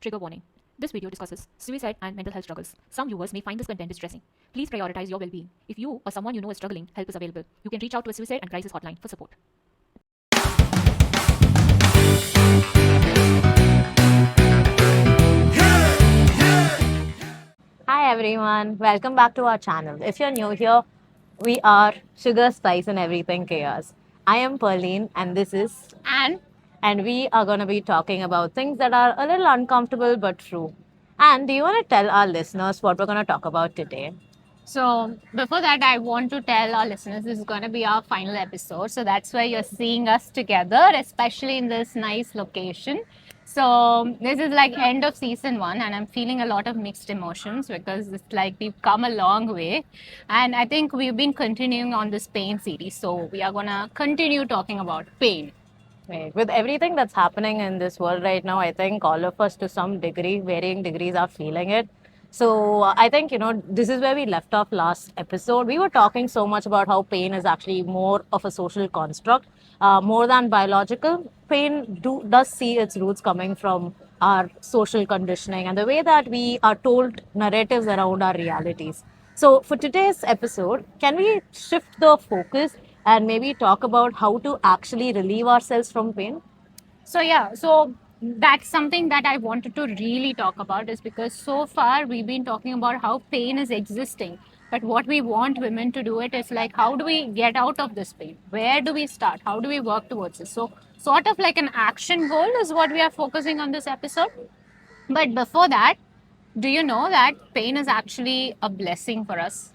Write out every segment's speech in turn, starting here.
Trigger warning. This video discusses suicide and mental health struggles. Some viewers may find this content distressing. Please prioritize your well-being. If you or someone you know is struggling, help is available. You can reach out to a suicide and crisis hotline for support. Hi everyone, welcome back to our channel. If you're new here, we are Sugar, Spice and Everything Chaos. I am Pearline and this is And and we are going to be talking about things that are a little uncomfortable but true. And do you want to tell our listeners what we're going to talk about today? so before that, I want to tell our listeners this is going to be our final episode. So that's why you're seeing us together, especially in this nice location. So this is like end of season 1 and I'm feeling a lot of mixed emotions because it's like we've come a long way. And I think we've been continuing on this pain series. So we are going to continue talking about pain. Right. With everything that's happening in this world right now, I think all of us to some degree, varying degrees, are feeling it. So I think, this is where we left off last episode. We were talking so much about how pain is actually more of a social construct, more than biological. Pain does see its roots coming from our social conditioning and the way that we are told narratives around our realities. So for today's episode, can we shift the focus and maybe talk about how to actually relieve ourselves from pain? So that's something that I wanted to really talk about is because so far we've been talking about how pain is existing. But what we want women to do it is like, how do we get out of this pain? Where do we start? How do we work towards it? So sort of like an action goal is what we are focusing on this episode. But before that, do you know that pain is actually a blessing for us?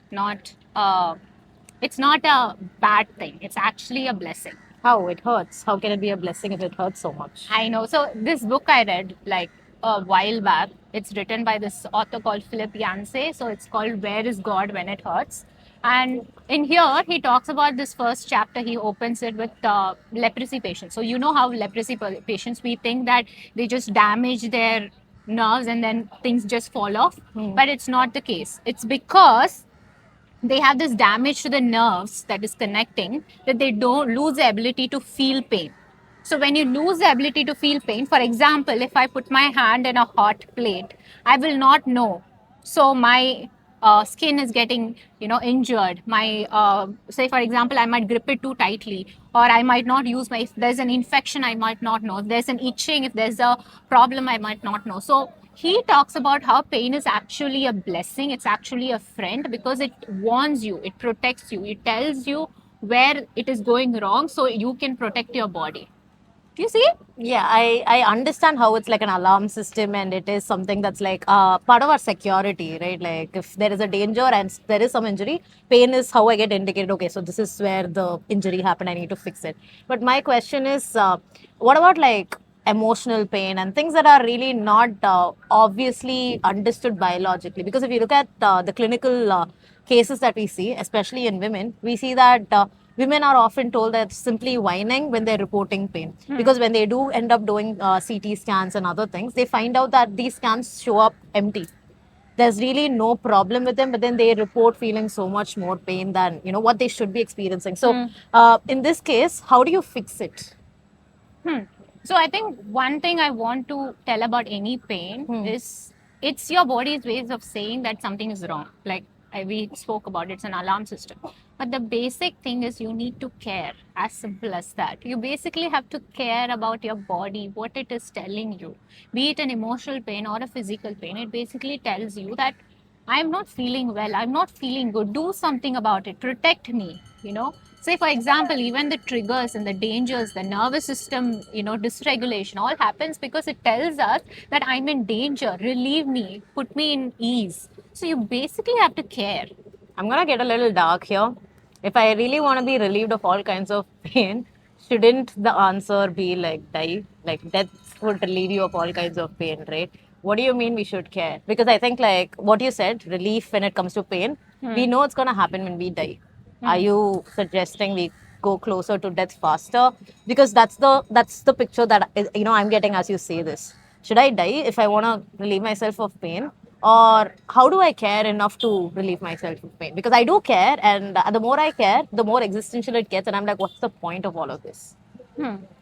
It's not a bad thing. It's actually a blessing. How it hurts. How can it be a blessing if it hurts so much? I know. So this book I read like a while back. It's written by this author called Philip Yancey. So it's called Where is God When It Hurts? And in here, he talks about this first chapter. He opens it with leprosy patients. So you know how leprosy patients, we think that they just damage their nerves and then things just fall off. But it's not the case. It's because they have this damage to the nerves that is connecting that they don't lose the ability to feel pain. So when you lose the ability to feel pain, for example, if I put my hand in a hot plate, I will not know. So my skin is getting, injured. Say for example, I might grip it too tightly, or I might not use if there's an infection, I might not know. If there's an itching, if there's a problem, I might not know. So he talks about how pain is actually a blessing. It's actually a friend because it warns you, it protects you, it tells you where it is going wrong so you can protect your body. Do you see? Yeah, I understand how it's like an alarm system and it is something that's like part of our security, right? Like if there is a danger and there is some injury, pain is how I get indicated, okay, so this is where the injury happened, I need to fix it. But my question is, what about like emotional pain and things that are really not obviously understood biologically? Because if you look at the clinical cases that we see, especially in women, we see that women are often told that simply whining when they're reporting pain. Because when they do end up doing CT scans and other things, they find out that these scans show up empty. There's really no problem with them, but then they report feeling so much more pain than what they should be experiencing. So in this case, how do you fix it? So I think one thing I want to tell about any pain is it's your body's ways of saying that something is wrong. Like we spoke about, it's an alarm system. But the basic thing is you need to care, as simple as that. You basically have to care about your body, what it is telling you. Be it an emotional pain or a physical pain, it basically tells you that I'm not feeling well, I'm not feeling good. Do something about it, protect me, Say, for example, even the triggers and the dangers, the nervous system, dysregulation, all happens because it tells us that I'm in danger, relieve me, put me in ease. So you basically have to care. I'm going to get a little dark here. If I really want to be relieved of all kinds of pain, shouldn't the answer be like die? Like death would relieve you of all kinds of pain, right? What do you mean we should care? Because I think like what you said, relief when it comes to pain, we know it's going to happen when we die. Are you suggesting we go closer to death faster? Because that's the picture that I'm getting as you say this. Should I die if I want to relieve myself of pain? Or how do I care enough to relieve myself of pain? Because I do care, and the more I care, the more existential it gets, and I'm like, what's the point of all of this?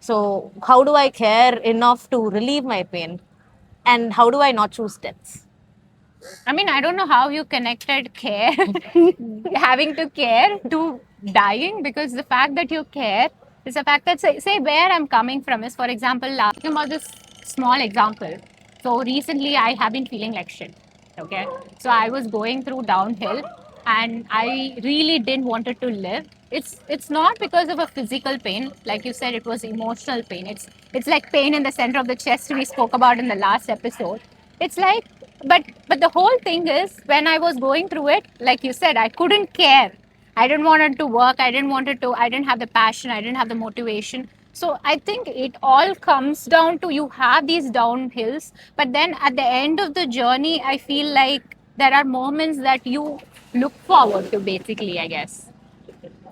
So how do I care enough to relieve my pain? And how do I not choose deaths? I mean, I don't know how you connected care, having to care, to dying, because the fact that you care is the fact that, say where I'm coming from is, for example, talking about this small example. So recently I have been feeling like shit. Okay. So I was going through downhill and I really didn't want it to live. It's not because of a physical pain. Like you said, it was emotional pain. It's like pain in the center of the chest we spoke about in the last episode. It's like, but the whole thing is, when I was going through it, like you said, I couldn't care. I didn't want it to work. I didn't have the passion. I didn't have the motivation. So I think it all comes down to, you have these downhills, but then at the end of the journey, I feel like there are moments that you look forward to, basically, I guess.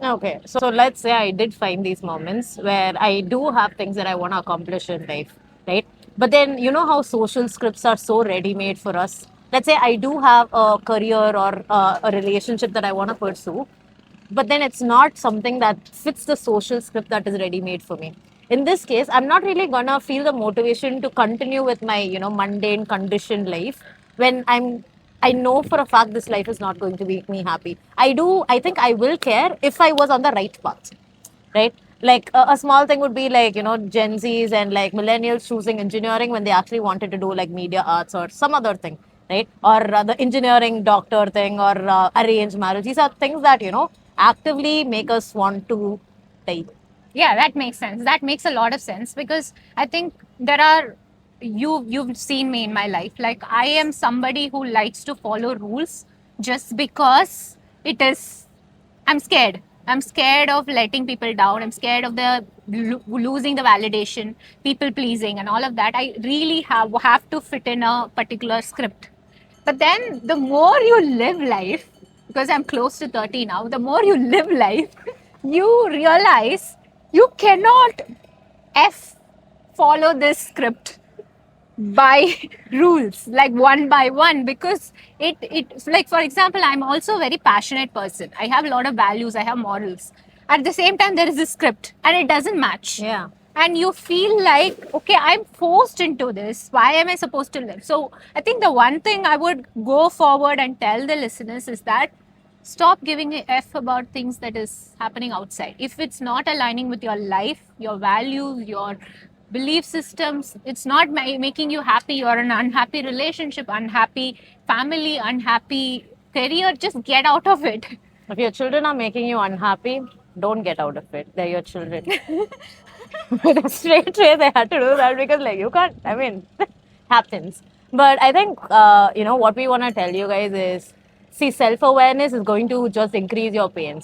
Okay, so let's say I did find these moments where I do have things that I want to accomplish in life, right? But then you know how social scripts are so ready made for us. Let's say I do have a career or a relationship that I want to pursue, but then it's not something that fits the social script that is ready made for me. In this case, I'm not really gonna feel the motivation to continue with my, mundane conditioned life when I know for a fact this life is not going to make me happy. I think I will care if I was on the right path, right? Like a small thing would be like, Gen Zs and like millennials choosing engineering when they actually wanted to do like media arts or some other thing, right? Or the engineering doctor thing or arranged marriage. These are things that, actively make us want to die. Yeah, that makes sense. That makes a lot of sense, because I think there are, you've seen me in my life. Like, I am somebody who likes to follow rules just because it is, I'm scared. I'm scared of letting people down. I'm scared of the losing the validation, people pleasing, and all of that. I really have to fit in a particular script. But then the more you live life, because I'm close to 30 now, the more you live life, you realize you cannot follow this script by rules, like one by one, because it like, for example, I'm also a very passionate person. I have a lot of values, I have morals. At the same time, there is a script and it doesn't match. Yeah. And you feel like, okay, I'm forced into this. Why am I supposed to live? So I think the one thing I would go forward and tell the listeners is that stop giving a F about things that is happening outside. If it's not aligning with your life, your values, your belief systems, it's not making you happy, you're in an unhappy relationship, unhappy family, unhappy career, just get out of it. If your children are making you unhappy, don't get out of it. They're your children. Straight away, they had to do that because, like, you can't, I mean, happens. But I think, what we want to tell you guys is, see, self-awareness is going to just increase your pain.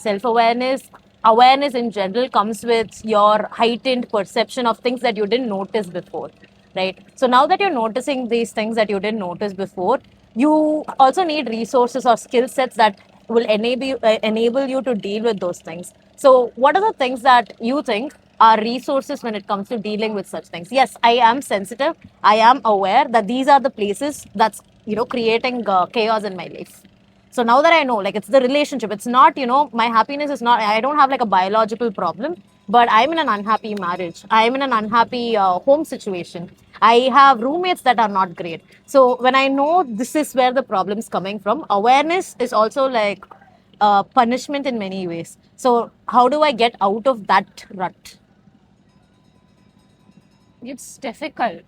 Awareness in general comes with your heightened perception of things that you didn't notice before, right? So now that you're noticing these things that you didn't notice before, you also need resources or skill sets that will enable you to deal with those things. So what are the things that you think are resources when it comes to dealing with such things? Yes, I am sensitive. I am aware that these are the places that's, creating chaos in my life. So now that I know, like, it's the relationship, it's not, my happiness is not, I don't have like a biological problem, but I'm in an unhappy marriage. I'm in an unhappy home situation. I have roommates that are not great. So when I know this is where the problem's coming from, awareness is also like punishment in many ways. So how do I get out of that rut? It's difficult.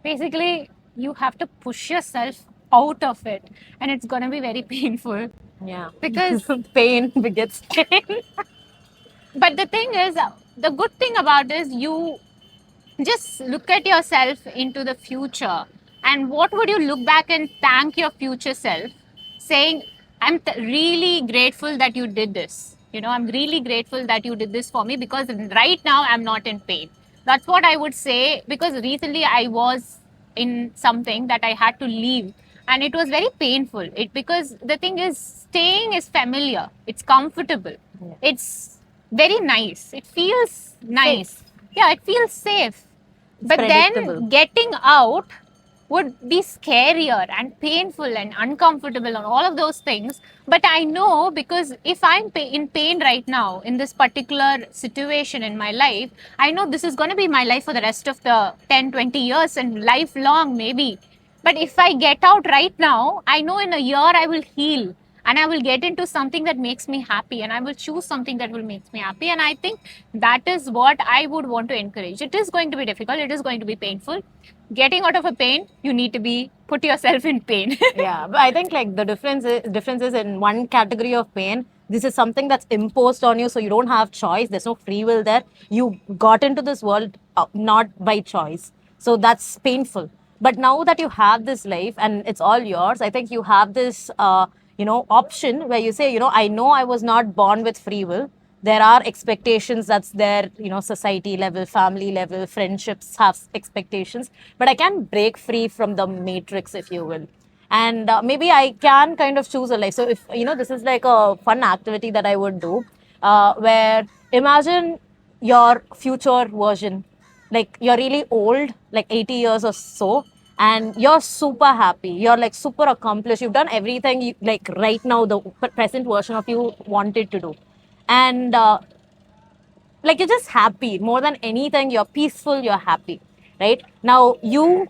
Basically, you have to push yourself out of it, and it's going to be very painful. Yeah. Because pain begets pain. but the thing is, the good thing about is, you just look at yourself into the future, and what would you look back and thank your future self, saying, I'm really grateful that you did this. I'm really grateful that you did this for me, because right now I'm not in pain. That's what I would say, because recently I was in something that I had to leave, and it was very painful. Because the thing is, staying is familiar, it's comfortable, it's very nice, it feels nice. Yeah, it feels safe. But then getting out would be scarier and painful and uncomfortable and all of those things. But I know, because if I'm in pain right now in this particular situation in my life, I know this is going to be my life for the rest of the 10, 20 years and lifelong maybe. But if I get out right now, I know in a year I will heal and I will get into something that makes me happy, and I will choose something that will make me happy. And I think that is what I would want to encourage. It is going to be difficult, it is going to be painful. Getting out of a pain, you need to be put yourself in pain. Yeah, but I think like the difference is in one category of pain. This is something that's imposed on you, so you don't have choice. There's no free will there. You got into this world not by choice, so that's painful. But now that you have this life and it's all yours, I think you have this option where you say, I know I was not born with free will. There are expectations that's there, society level, family level, friendships have expectations, but I can break free from the matrix, if you will. And maybe I can kind of choose a life. So if, this is like a fun activity that I would do, where imagine your future version, like you're really old, like 80 years or so, and you're super happy, you're like super accomplished, you've done everything like right now the present version of you wanted to do, and like you're just happy more than anything, you're peaceful, you're happy, right? Now you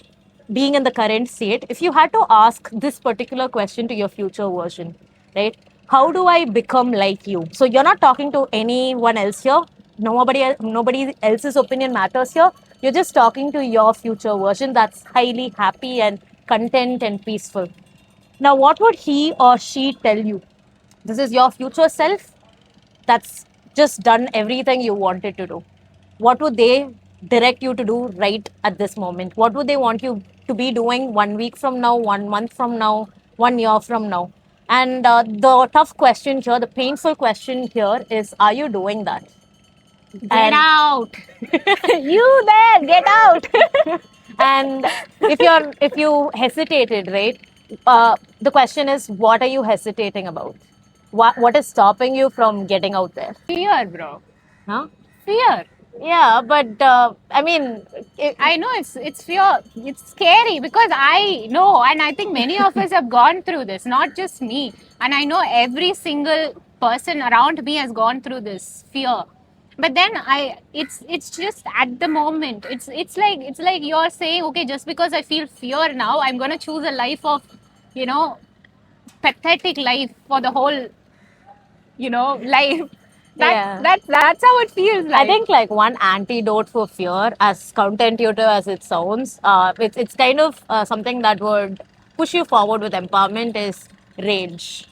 being in the current state, if you had to ask this particular question to your future version, right? How do I become like you? So you're not talking to anyone else here. Nobody else's opinion matters here. You're just talking to your future version that's highly happy and content and peaceful. Now, what would he or she tell you? This is your future self that's just done everything you wanted to do. What would they direct you to do right at this moment? What would they want you to be doing 1 week from now, 1 month from now, 1 year from now? And the tough question here, the painful question here is, are you doing that? Get out. You there, get out. And if you hesitated, right? The question is, what are you hesitating about? What is stopping you from getting out there? Fear, bro. Huh? Fear. Yeah, but I mean, I know it's fear. It's scary because I know, and I think many of us have gone through this, not just me. And I know every single person around me has gone through this fear. But then it's just at the moment. It's like you're saying, okay, just because I feel fear now, I'm gonna choose a life of, pathetic life for the whole, life. That's how it feels like. I think like one antidote for fear, as counterintuitive as it sounds, it's kind of something that would push you forward with empowerment is rage.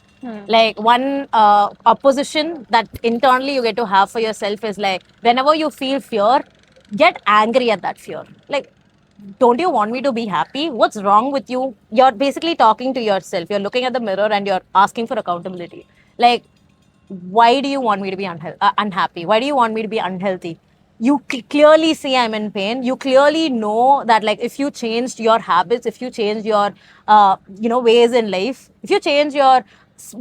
Like one opposition that internally you get to have for yourself is like, whenever you feel fear, get angry at that fear. Like, don't you want me to be happy? What's wrong with you? You're basically talking to yourself. You're looking at the mirror and you're asking for accountability. Like, why do you want me to be unhappy? Why do you want me to be unhealthy? You clearly see I'm in pain. You clearly know that, like, if you changed your habits, if you change your ways in life, if you change your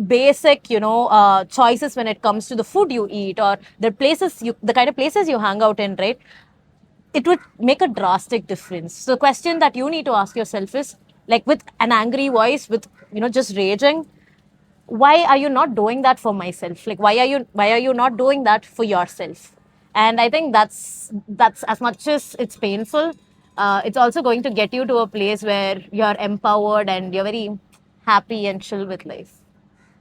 basic choices when it comes to the food you eat or the kind of places you hang out in, right, it would make a drastic difference. So the question that you need to ask yourself is, like, with an angry voice, with just raging, why are you not doing that for myself? Like, why are you not doing that for yourself? And I think that's as much as it's painful, it's also going to get you to a place where you're empowered and you're very happy and chill with life.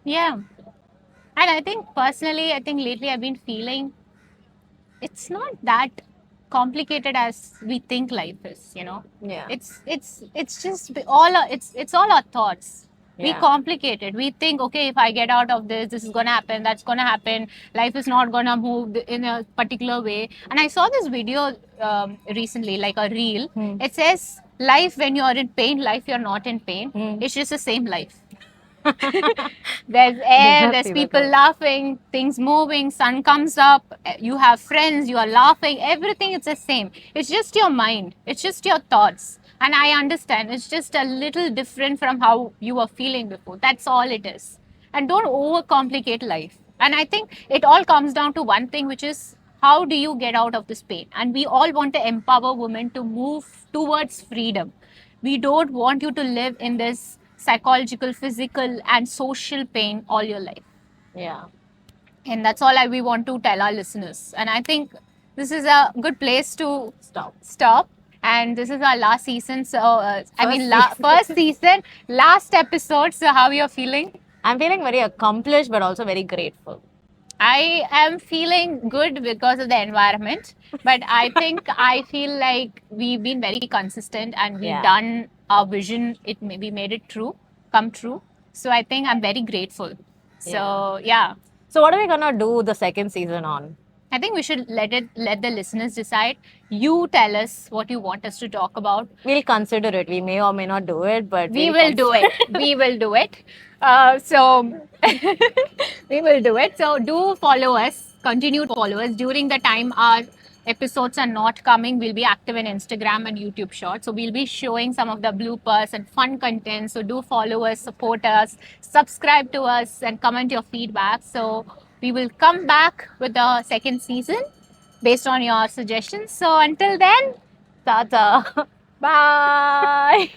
Yeah. And I think personally, lately I've been feeling it's not that complicated as we think life is, Yeah. It's just it's all our thoughts. We Yeah. complicate it. We think, okay, if I get out of this is gonna happen, that's gonna happen. Life is not gonna move in a particular way. And I saw this video recently, like a reel. It says, life when you're in pain, life you're not in pain. It's just the same life. There's air, there's people laughing, things moving, sun comes up, you have friends, you are laughing, everything is the same. It's just your mind, it's just your thoughts. And I understand it's just a little different from how you were feeling before. That's all it is. And don't overcomplicate life. And I think it all comes down to one thing, which is, how do you get out of this pain? And we all want to empower women to move towards freedom. We don't want you to live in this psychological, physical, and social pain all your life. Yeah. And that's all we want to tell our listeners. And I think this is a good place to stop. And this is our last season. So, first season, last episode. So, how you're feeling? I'm feeling very accomplished, but also very grateful. I am feeling good because of the environment. But I think I feel like we've been very consistent and we've done our vision. We made it come true. So, I think I'm very grateful. So, yeah. So what are we gonna do the second season on? I think we should let the listeners decide. You tell us what you want us to talk about. We'll consider it. We may or may not do it, but we will do it. We will do it. We will do it. So do follow us. Continue to follow us. During the time our episodes are not coming, we'll be active in Instagram and YouTube Shorts. So we'll be showing some of the bloopers and fun content. So do follow us, support us, subscribe to us, and comment your feedback. So we will come back with the second season based on your suggestions. So until then, Tata. bye.